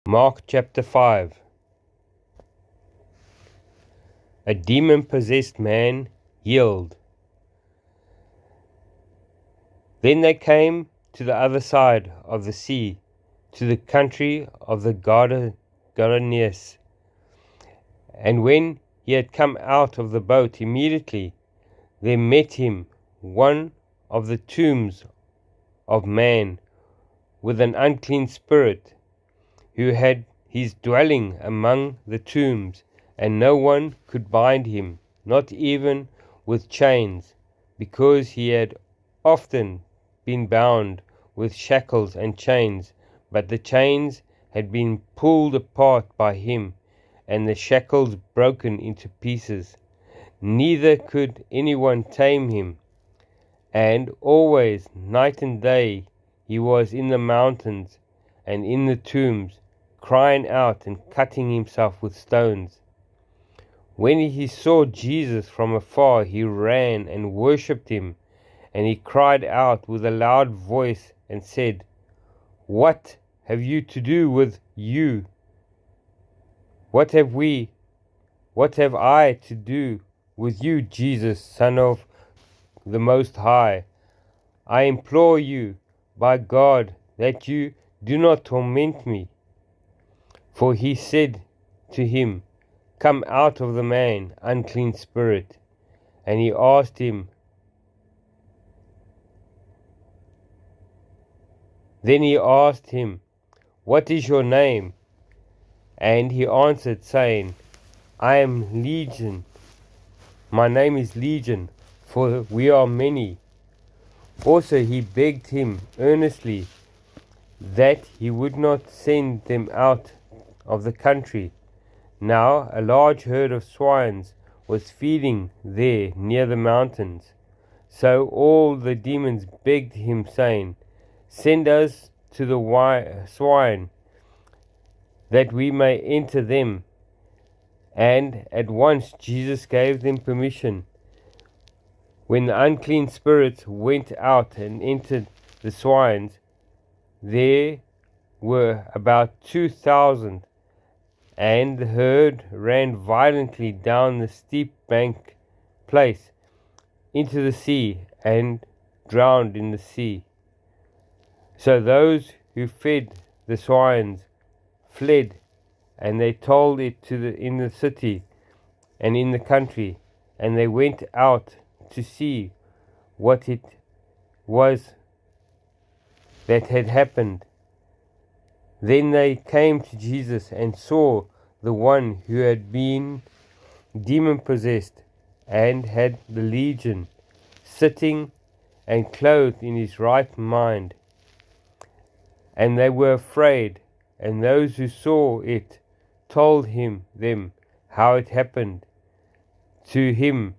Mark chapter 5. A demon-possessed man healed. Then they came to the other side of the sea, to the country of the Gadarenes. And when he had come out of the boat, immediately there met him one of the tombs of man with an unclean spirit, who had his dwelling among the tombs, and no one could bind him, not even with chains, because he had often been bound with shackles and chains, but the chains had been pulled apart by him, and the shackles broken into pieces. Neither could anyone tame him, and always, night and day, he was in the mountains and in the tombs, crying out and cutting himself with stones. When he saw Jesus from afar, he ran and worshipped him, and he cried out with a loud voice and said, "What have you to do with you? What have I to do with you, Jesus, Son of the Most High? I implore you, by God, that you do not torment me." For he said to him, "Come out of the man, unclean spirit." And he asked him, "What is your name?" And he answered, saying, "I am Legion. My name is Legion, for we are many." Also he begged him earnestly that he would not send them out of the country. Now a large herd of swines was feeding there near the mountains. So all the demons begged him, saying, "Send us to the swine, that we may enter them." And at once Jesus gave them permission. When the unclean spirits went out and entered the swines, there were about 2,000, and the herd ran violently down the steep bank place into the sea, and drowned in the sea. So those who fed the swines fled, and they told it in the city and in the country, and they went out to see what it was that had happened. Then they came to Jesus and saw the one who had been demon-possessed and had the legion, sitting and clothed in his right mind. And they were afraid, and those who saw it told them how it happened to him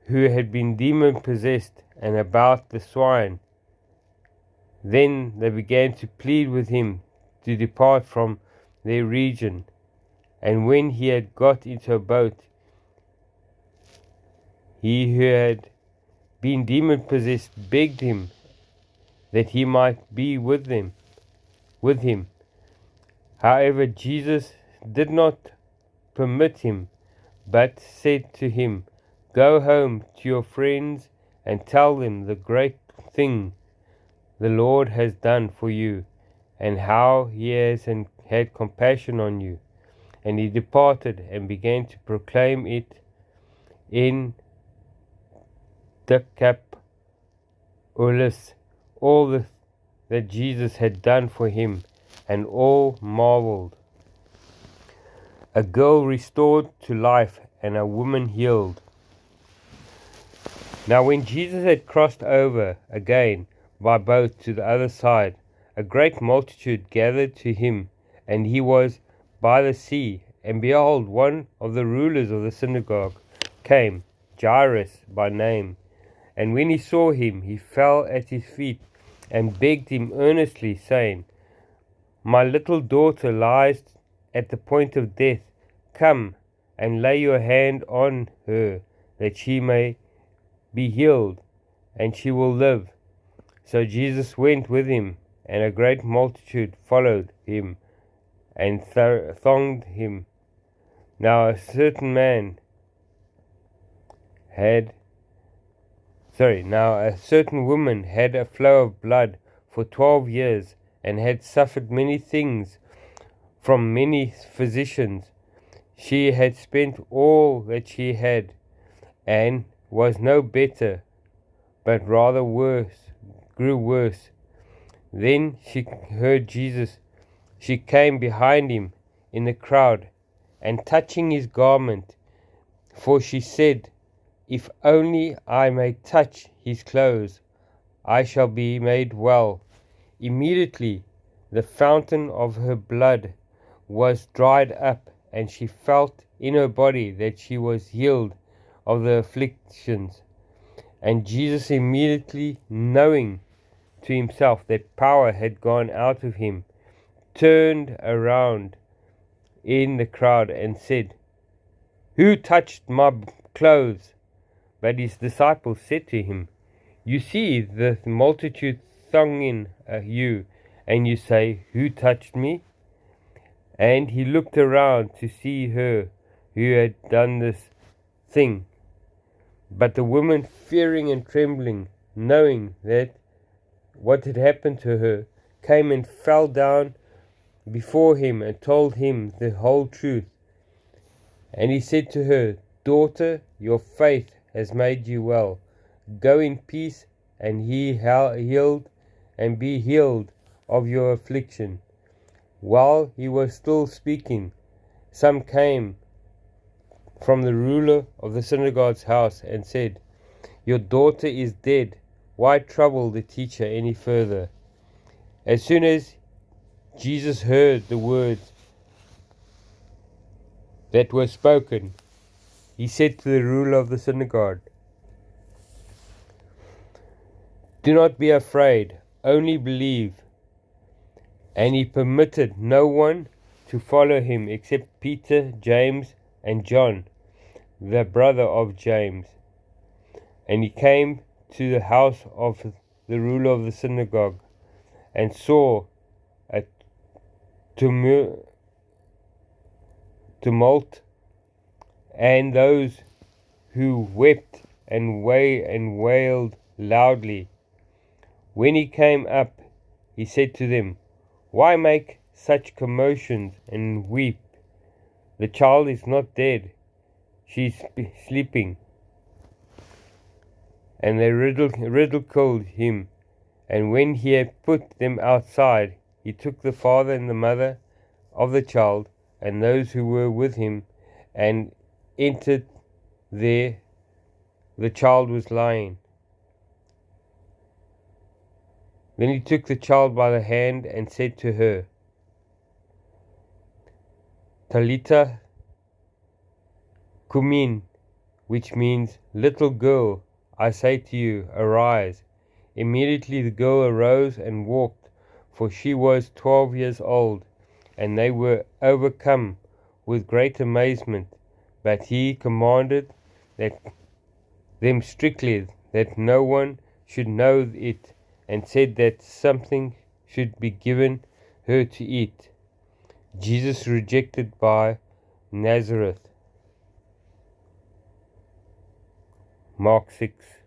who had been demon-possessed, and about the swine. Then they began to plead with him to depart from their region. And when he had got into a boat, he who had been demon-possessed begged him that he might be with him. However, Jesus did not permit him, but said to him, "Go home to your friends and tell them the great thing the Lord has done for you, and how he has had compassion on you." And he departed and began to proclaim it in Decapolis, all that Jesus had done for him, and all marveled. A girl restored to life, and a woman healed. Now when Jesus had crossed over again by boat to the other side, a great multitude gathered to him, and he was by the sea. And behold, one of the rulers of the synagogue came, Jairus by name. And when he saw him, he fell at his feet and begged him earnestly, saying, "My little daughter lies at the point of death. Come and lay your hand on her, that she may be healed, and she will live." So Jesus went with him, and a great multitude followed him, and thronged him. Now a certain woman had a flow of blood for 12 years, and had suffered many things from many physicians. She had spent all that she had, and was no better, but rather grew worse. Then she heard Jesus. She came behind him in the crowd, and touching his garment, for she said, "If only I may touch his clothes, I shall be made well." Immediately the fountain of her blood was dried up, and she felt in her body that she was healed of the afflictions. And Jesus, immediately knowing to himself that power had gone out of him, turned around in the crowd and said, "Who touched my clothes?" But his disciples said to him, "You see the multitude thronging you, and you say, 'Who touched me?'" And he looked around to see her who had done this thing. But the woman, fearing and trembling, knowing that what had happened to her, came and fell down before him and told him the whole truth. And he said to her, "Daughter, your faith has made you well. Go in peace, and be healed of your affliction." While he was still speaking, some came from the ruler of the synagogue's house and said, "Your daughter is dead. Why trouble the teacher any further?" As soon as Jesus heard the words that were spoken, he said to the ruler of the synagogue, "Do not be afraid, only believe." And he permitted no one to follow him except Peter, James, and John, the brother of James. And he came to the house of the ruler of the synagogue, and saw a tumult, and those who wept and wailed loudly. When he came up, he said to them, "Why make such commotions and weep? The child is not dead, she is sleeping." And they ridiculed him. And when he had put them outside, he took the father and the mother of the child, and those who were with him, and entered there. The child was lying. Then he took the child by the hand and said to her, "Talita Kumin," which means, "Little girl, I say to you, arise." Immediately the girl arose and walked, for she was 12 years old, and they were overcome with great amazement. But he commanded them strictly that no one should know it, and said that something should be given her to eat. Jesus rejected by Nazareth. Mark 6.